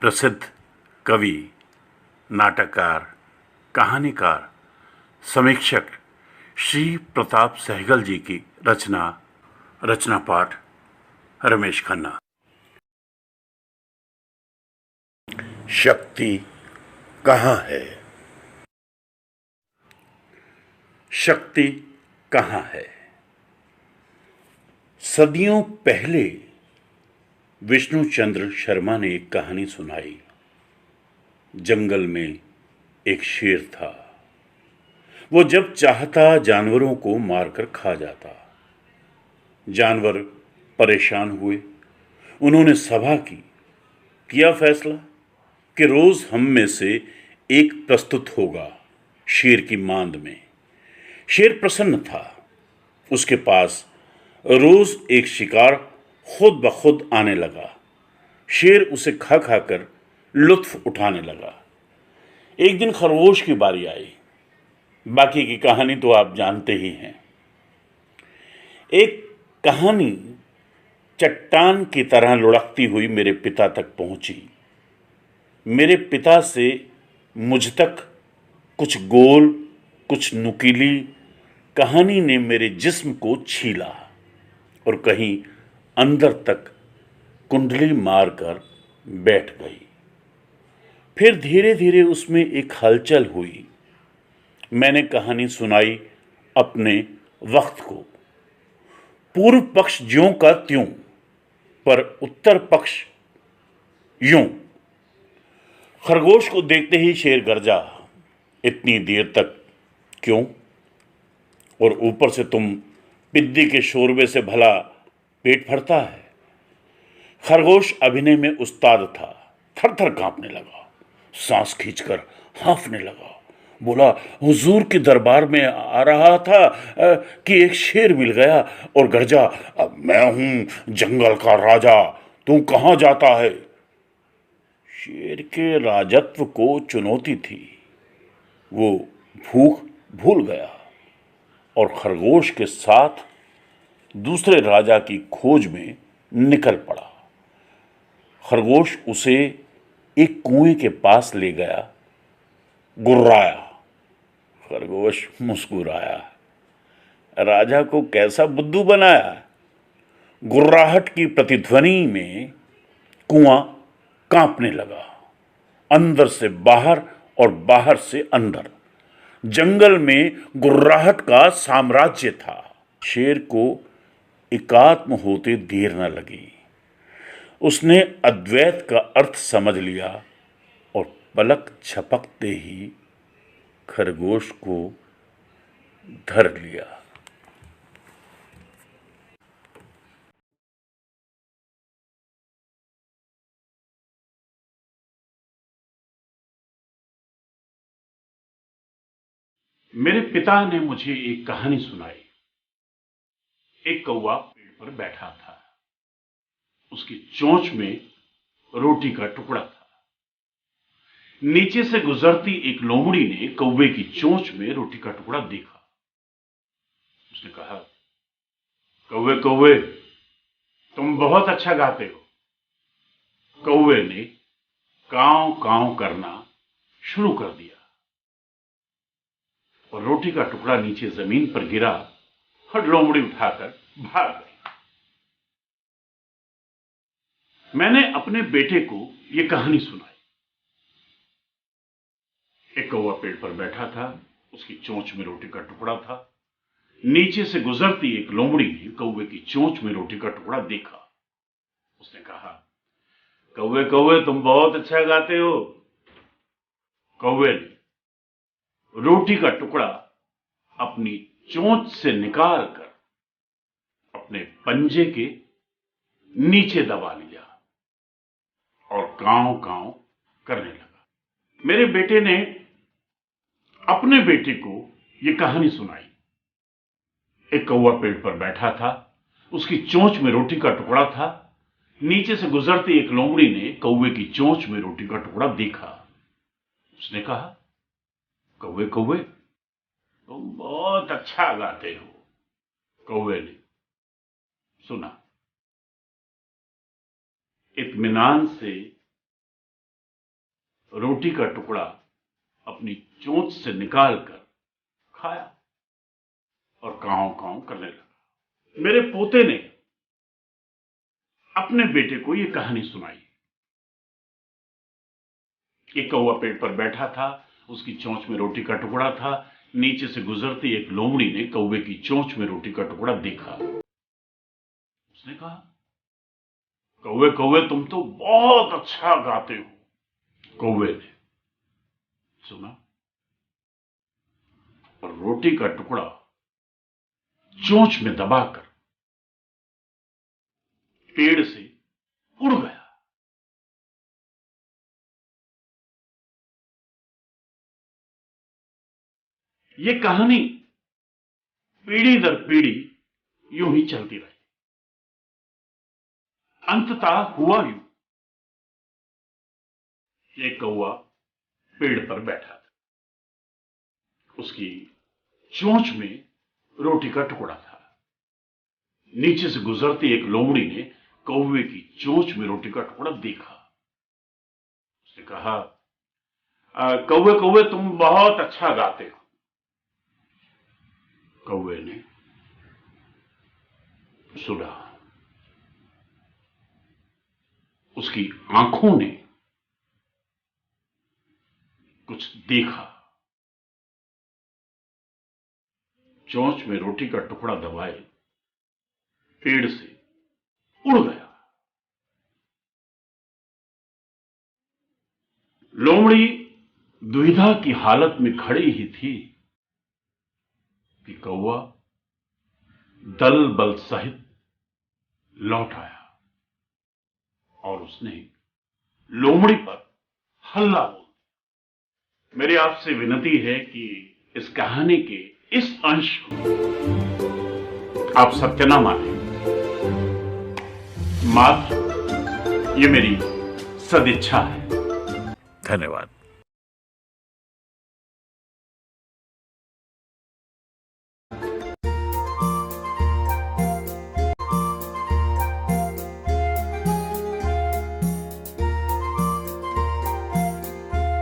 प्रसिद्ध कवि, नाटककार, कहानीकार, समीक्षक श्री प्रताप सहगल जी की रचना पाठ रमेश खन्ना। शक्ति कहाँ है? शक्ति कहाँ है? सदियों पहले विष्णुचंद्र शर्मा ने एक कहानी सुनाई। जंगल में एक शेर था। वो जब चाहता जानवरों को मारकर खा जाता। जानवर परेशान हुए। उन्होंने सभा की। किया फैसला कि रोज हम में से एक प्रस्तुत होगा शेर की मांद में। शेर प्रसन्न था। उसके पास रोज एक शिकार खुद ब खुद आने लगा। शेर उसे खा खाकर लुत्फ उठाने लगा। एक दिन खरगोश की बारी आई। बाकी की कहानी तो आप जानते ही हैं। एक कहानी चट्टान की तरह लुढ़कती हुई मेरे पिता तक पहुंची। मेरे पिता से मुझ तक कुछ गोल, कुछ नुकीली कहानी ने मेरे जिस्म को छीला और कहीं अंदर तक कुंडली मारकर बैठ गई। फिर धीरे धीरे उसमें एक हलचल हुई। मैंने कहानी सुनाई अपने वक्त को। पूर्व पक्ष ज्यों का त्यों, पर उत्तर पक्ष यूं। खरगोश को देखते ही शेर गरजा, इतनी देर तक क्यों? और ऊपर से तुम पिद्दी के शोरबे से भला पेट भरता है। खरगोश अभिनय में उस्ताद था। थर थर कांपने लगा, सांस खींचकर हांफने लगा। बोला, हुजूर के दरबार में आ रहा था कि एक शेर मिल गया और गरजा, अब मैं हूं जंगल का राजा, तू कहां जाता है? शेर के राजत्व को चुनौती थी। वो भूख भूल गया और खरगोश के साथ दूसरे राजा की खोज में निकल पड़ा। खरगोश उसे एक कुएं के पास ले गया। गुर्राया। खरगोश मुस्कुराया। राजा को कैसा बुद्धू बनाया। गुर्राहट की प्रतिध्वनि में कुआं कांपने लगा। अंदर से बाहर और बाहर से अंदर जंगल में गुर्राहट का साम्राज्य था। शेर को एकात्म होते देर न लगी। उसने अद्वैत का अर्थ समझ लिया और पलक झपकते ही खरगोश को धर लिया। मेरे पिता ने मुझे एक कहानी सुनाई। एक कौवा पेड़ पर बैठा था। उसकी चोंच में रोटी का टुकड़ा था। नीचे से गुजरती एक लोमड़ी ने कौवे की चोंच में रोटी का टुकड़ा देखा। उसने कहा, कौवे कौवे, तुम बहुत अच्छा गाते हो। कौवे ने कांव कांव करना शुरू कर दिया और रोटी का टुकड़ा नीचे जमीन पर गिरा और लोमड़ी उठाकर भाग गई। मैंने अपने बेटे को यह कहानी सुनाई। एक कौवा पेड़ पर बैठा था। उसकी चोंच में रोटी का टुकड़ा था। नीचे से गुजरती एक लोमड़ी ने कौवे की चोंच में रोटी का टुकड़ा देखा। उसने कहा, कौवे कौवे, तुम बहुत अच्छा गाते हो। कौवे ने रोटी का टुकड़ा अपनी चोंच से निकालकर अपने पंजे के नीचे दबा लिया और कांव कांव करने लगा। मेरे बेटे ने अपने बेटे को यह कहानी सुनाई। एक कौवा पेड़ पर बैठा था। उसकी चोंच में रोटी का टुकड़ा था। नीचे से गुजरती एक लोमड़ी ने कौवे की चोंच में रोटी का टुकड़ा देखा। उसने कहा, कौवे कौवे, तुम बहुत अच्छा गाते हो। कौवे ने सुना। इत्मीनान से रोटी का टुकड़ा अपनी चोंच से निकालकर खाया और कांव कांव करने लगा। मेरे पोते ने अपने बेटे को यह कहानी सुनाई। एक कौवा पेड़ पर बैठा था, उसकी चोंच में रोटी का टुकड़ा था। नीचे से गुजरती एक लोमड़ी ने कौवे की चोंच में रोटी का टुकड़ा देखा। उसने कहा, कौवे कौवे तुम तो बहुत अच्छा गाते हो। कौवे ने सुना और रोटी का टुकड़ा चोंच में दबाकर पेड़ से उड़ गया। ये कहानी पीढ़ी दर पीढ़ी यूं ही चलती रही। अंततः हुआ यूं, एक कौवा पेड़ पर बैठा था। उसकी चोंच में रोटी का टुकड़ा था। नीचे से गुजरती एक लोमड़ी ने कौवे की चोंच में रोटी का टुकड़ा देखा। उसने कहा, कौवे कौवे तुम बहुत अच्छा गाते हो। कौवे ने सुना, उसकी आंखों ने कुछ देखा। चोंच में रोटी का टुकड़ा दबाए पेड़ से उड़ गया। लोमड़ी दुविधा की हालत में खड़ी ही थी कि कौवा दल बल सहित लौट आया और उसने लोमड़ी पर हल्ला बोल दिया। मेरी आपसे विनती है कि इस कहानी के इस अंश को आप सत्य न माने, मात्र ये मेरी सदिच्छा है। धन्यवाद।